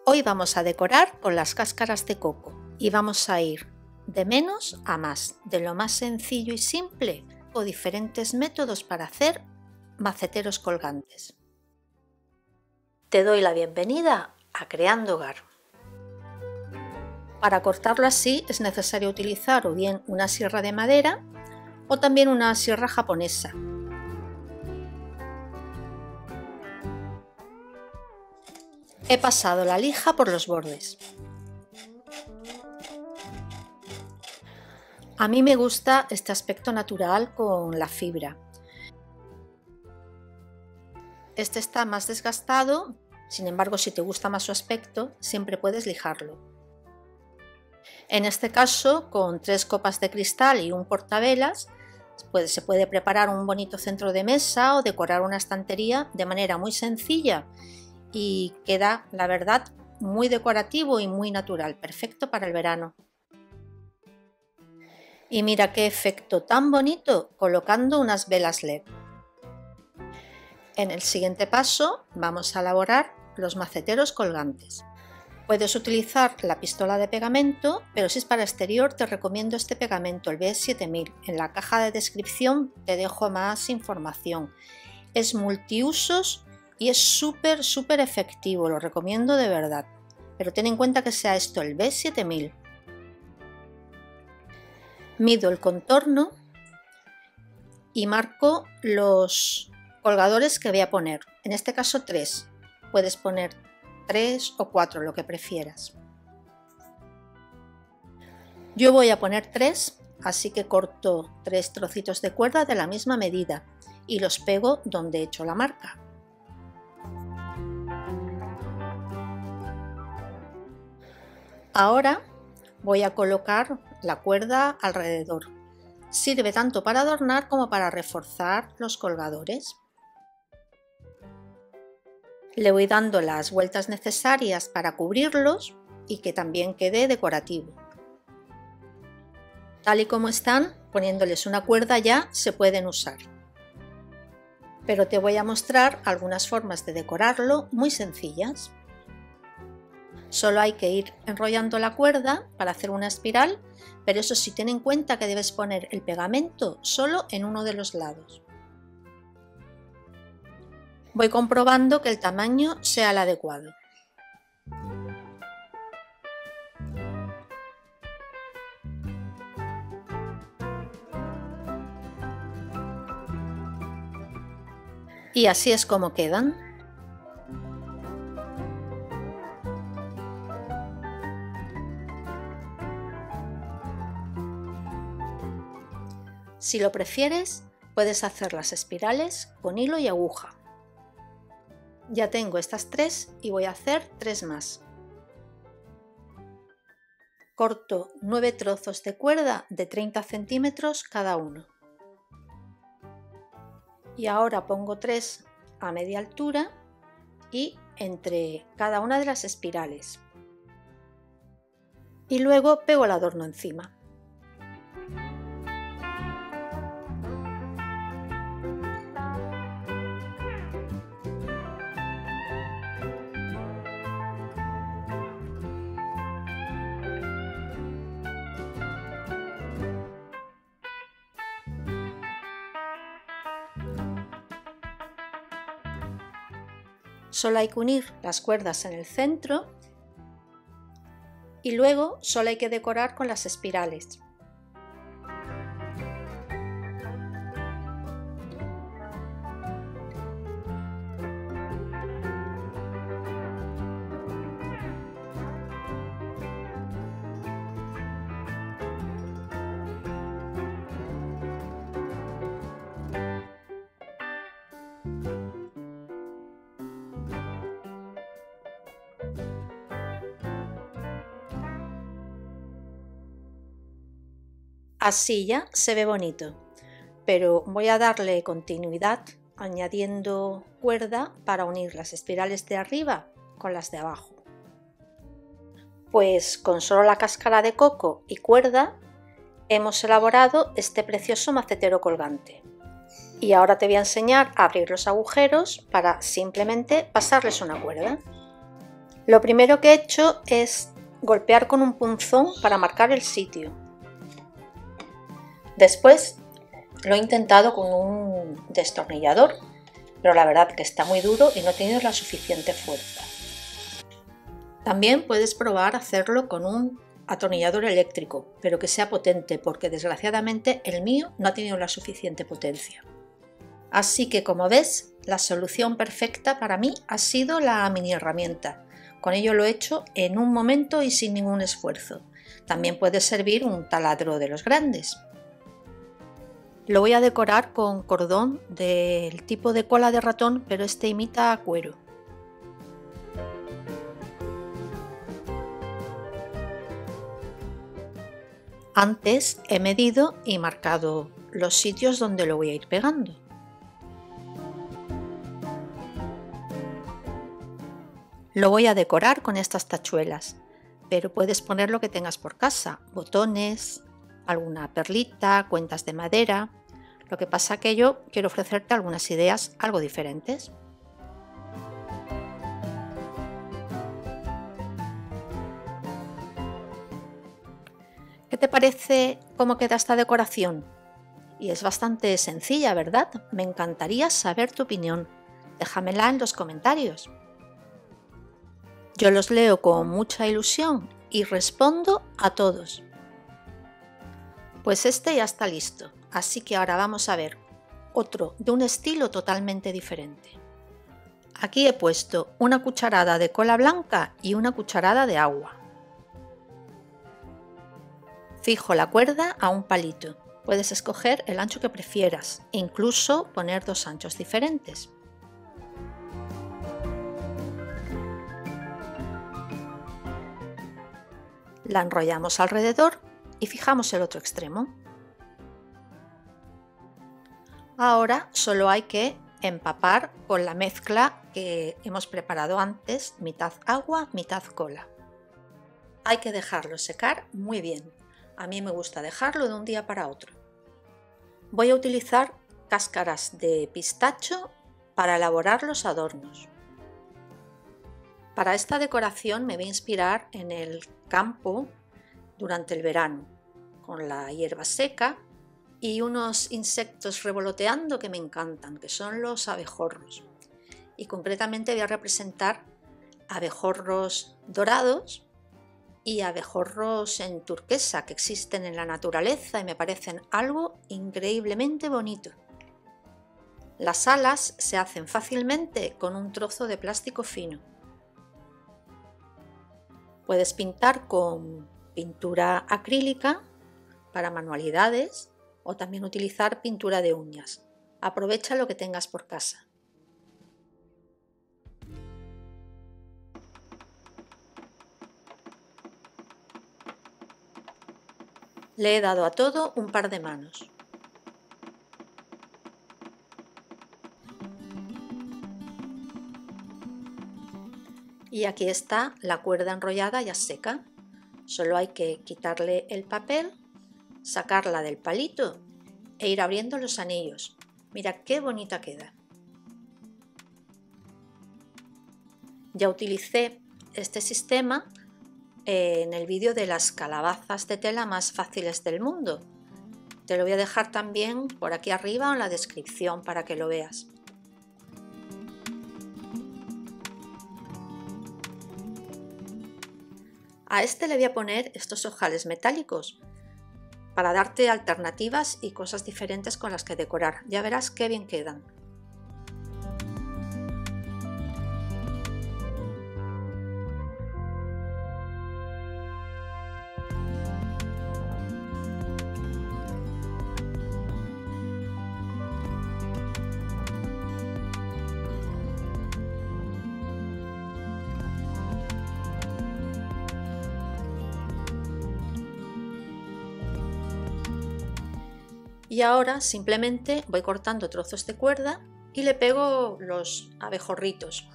Hoy vamos a decorar con las cáscaras de coco y vamos a ir de menos a más, de lo más sencillo y simple o diferentes métodos para hacer maceteros colgantes. Te doy la bienvenida a Creando Hogar. Para cortarlo así es necesario utilizar o bien una sierra de madera o también una sierra japonesa. He pasado la lija por los bordes. A mí me gusta este aspecto natural con la fibra. Este está más desgastado, sin embargo, si te gusta más su aspecto, siempre puedes lijarlo. En este caso, con 3 copas de cristal y un portavelas, se puede preparar un bonito centro de mesa o decorar una estantería de manera muy sencilla y queda, la verdad, muy decorativo y muy natural, perfecto para el verano. Y mira qué efecto tan bonito colocando unas velas LED. En el siguiente paso vamos a elaborar los maceteros colgantes. Puedes utilizar la pistola de pegamento, pero si es para exterior te recomiendo este pegamento, el B7000. En la caja de descripción te dejo más información. Es multiusos y es súper efectivo, lo recomiendo de verdad. Pero ten en cuenta que sea esto el B7000. Mido el contorno y marco los colgadores que voy a poner. En este caso 3. Puedes poner 3 o 4, lo que prefieras. Yo voy a poner 3, así que corto 3 trocitos de cuerda de la misma medida y los pego donde he hecho la marca. Ahora voy a colocar la cuerda alrededor. Sirve tanto para adornar como para reforzar los colgadores. Le voy dando las vueltas necesarias para cubrirlos y que también quede decorativo. Tal y como están, poniéndoles una cuerda ya se pueden usar. Pero te voy a mostrar algunas formas de decorarlo muy sencillas. Solo hay que ir enrollando la cuerda para hacer una espiral, pero eso sí, ten en cuenta que debes poner el pegamento solo en uno de los lados. Voy comprobando que el tamaño sea el adecuado. Y así es como quedan. Si lo prefieres, puedes hacer las espirales con hilo y aguja. Ya tengo estas 3 y voy a hacer 3 más. Corto 9 trozos de cuerda de 30 centímetros cada uno. Y ahora pongo 3 a media altura y entre cada una de las espirales. Y luego pego el adorno encima. Solo hay que unir las cuerdas en el centro y luego solo hay que decorar con las espirales. Así ya se ve bonito, pero voy a darle continuidad añadiendo cuerda para unir las espirales de arriba con las de abajo. Pues con solo la cáscara de coco y cuerda hemos elaborado este precioso macetero colgante. Y ahora te voy a enseñar a abrir los agujeros para simplemente pasarles una cuerda. Lo primero que he hecho es golpear con un punzón para marcar el sitio. Después lo he intentado con un destornillador, pero la verdad que está muy duro y no he tenido la suficiente fuerza. También puedes probar hacerlo con un atornillador eléctrico, pero que sea potente, porque desgraciadamente el mío no ha tenido la suficiente potencia. Así que, como ves, la solución perfecta para mí ha sido la mini herramienta. Con ello lo he hecho en un momento y sin ningún esfuerzo. También puede servir un taladro de los grandes. Lo voy a decorar con cordón del tipo de cola de ratón, pero este imita a cuero. Antes he medido y marcado los sitios donde lo voy a ir pegando. Lo voy a decorar con estas tachuelas, pero puedes poner lo que tengas por casa, botones, alguna perlita, cuentas de madera. Lo que pasa que yo quiero ofrecerte algunas ideas algo diferentes. ¿Qué te parece cómo queda esta decoración? Y es bastante sencilla, ¿verdad? Me encantaría saber tu opinión. Déjamela en los comentarios. Yo los leo con mucha ilusión y respondo a todos. Pues este ya está listo, así que ahora vamos a ver otro de un estilo totalmente diferente. Aquí he puesto una cucharada de cola blanca y una cucharada de agua. Fijo la cuerda a un palito. Puedes escoger el ancho que prefieras e incluso poner dos anchos diferentes. La enrollamos alrededor y fijamos el otro extremo. Ahora solo hay que empapar con la mezcla que hemos preparado antes, mitad agua, mitad cola. Hay que dejarlo secar muy bien. A mí me gusta dejarlo de un día para otro. Voy a utilizar cáscaras de pistacho para elaborar los adornos. Para esta decoración me voy a inspirar en el campo durante el verano, con la hierba seca y unos insectos revoloteando que me encantan, que son los abejorros. Y concretamente voy a representar abejorros dorados y abejorros en turquesa que existen en la naturaleza y me parecen algo increíblemente bonito. Las alas se hacen fácilmente con un trozo de plástico fino. Puedes pintar con pintura acrílica para manualidades o también utilizar pintura de uñas. Aprovecha lo que tengas por casa. Le he dado a todo un par de manos. Y aquí está la cuerda enrollada ya seca. Solo hay que quitarle el papel, sacarla del palito e ir abriendo los anillos. Mira qué bonita queda. Ya utilicé este sistema en el vídeo de las calabazas de tela más fáciles del mundo. Te lo voy a dejar también por aquí arriba en la descripción para que lo veas. A este le voy a poner estos ojales metálicos para darte alternativas y cosas diferentes con las que decorar. Ya verás qué bien quedan. Y ahora simplemente voy cortando trozos de cuerda y le pego los abejorritos,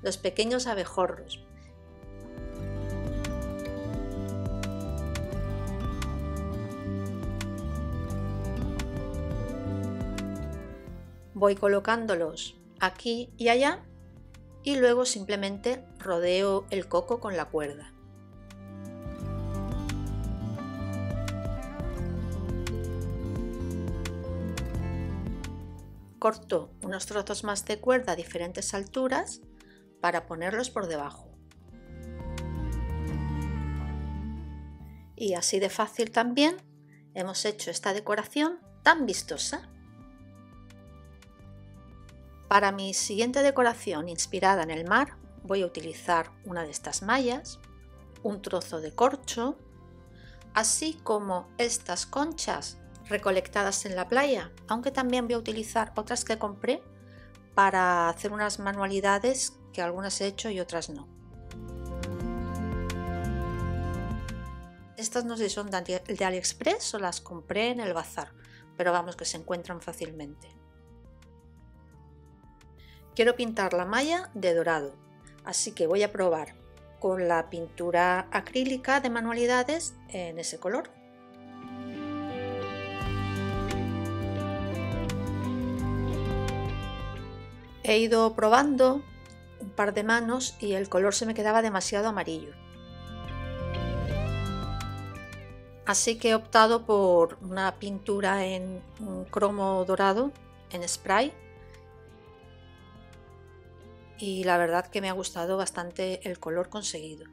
los pequeños abejorros. Voy colocándolos aquí y allá y luego simplemente rodeo el coco con la cuerda. Corto unos trozos más de cuerda a diferentes alturas para ponerlos por debajo. Y así de fácil también hemos hecho esta decoración tan vistosa. Para mi siguiente decoración inspirada en el mar voy a utilizar una de estas mallas, un trozo de corcho, así como estas conchas recolectadas en la playa, aunque también voy a utilizar otras que compré para hacer unas manualidades que algunas he hecho y otras no. Estas no sé si son de AliExpress o las compré en el bazar, pero vamos que se encuentran fácilmente. Quiero pintar la malla de dorado, así que voy a probar con la pintura acrílica de manualidades en ese color. He ido probando un par de manos y el color se me quedaba demasiado amarillo. Así que he optado por una pintura en un cromo dorado en spray y la verdad que me ha gustado bastante el color conseguido.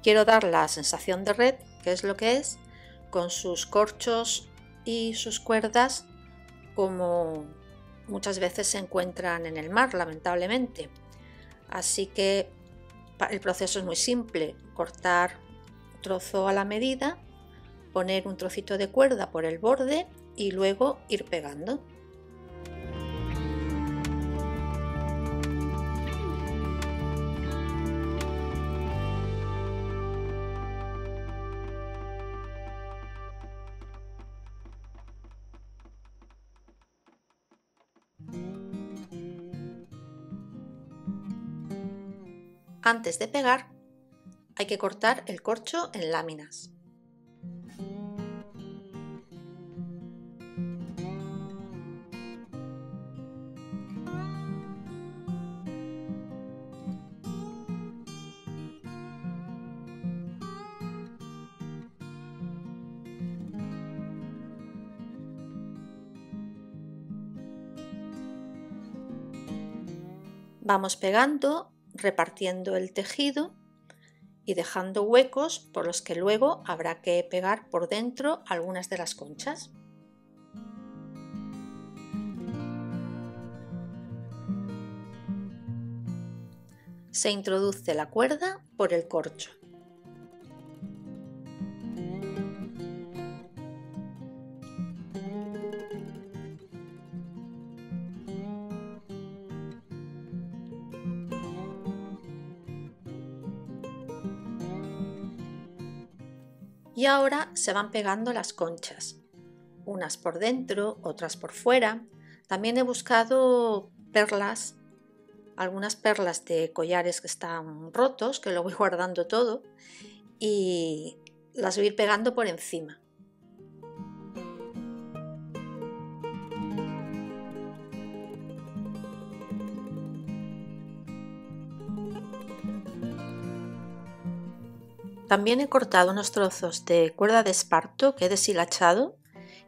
Quiero dar la sensación de red, que es lo que es, con sus corchos y sus cuerdas, como muchas veces se encuentran en el mar, lamentablemente. Así que el proceso es muy simple: cortar un trozo a la medida, poner un trocito de cuerda por el borde y luego ir pegando. Antes de pegar, hay que cortar el corcho en láminas. Vamos pegando, repartiendo el tejido y dejando huecos por los que luego habrá que pegar por dentro algunas de las conchas. Se introduce la cuerda por el corcho. Y ahora se van pegando las conchas, unas por dentro, otras por fuera. También he buscado perlas, algunas perlas de collares que están rotos, que lo voy guardando todo, y las voy a ir pegando por encima. También he cortado unos trozos de cuerda de esparto que he deshilachado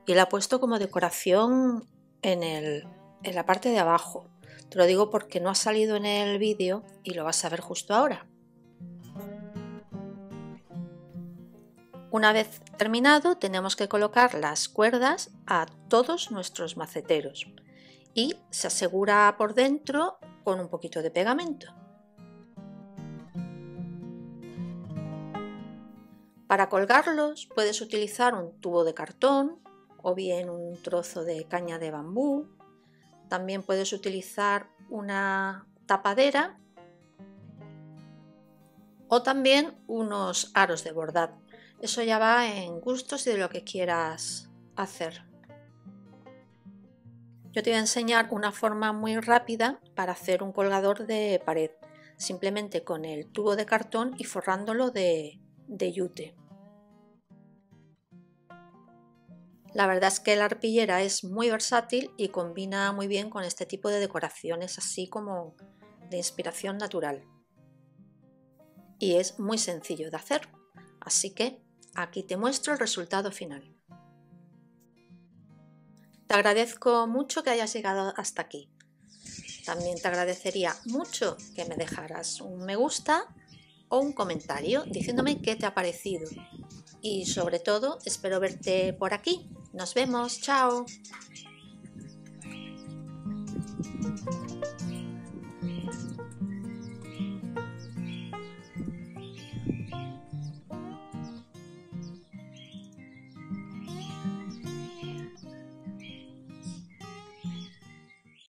y la he puesto como decoración en la parte de abajo. Te lo digo porque no ha salido en el vídeo y lo vas a ver justo ahora. Una vez terminado, tenemos que colocar las cuerdas a todos nuestros maceteros y se asegura por dentro con un poquito de pegamento. Para colgarlos puedes utilizar un tubo de cartón o bien un trozo de caña de bambú. También puedes utilizar una tapadera o también unos aros de bordar. Eso ya va en gustos y de lo que quieras hacer. Yo te voy a enseñar una forma muy rápida para hacer un colgador de pared, simplemente con el tubo de cartón y forrándolo de yute. La verdad es que la arpillera es muy versátil y combina muy bien con este tipo de decoraciones así como de inspiración natural. Y es muy sencillo de hacer, así que aquí te muestro el resultado final. Te agradezco mucho que hayas llegado hasta aquí. También te agradecería mucho que me dejaras un me gusta o un comentario diciéndome qué te ha parecido. Y sobre todo, espero verte por aquí. Nos vemos, chao.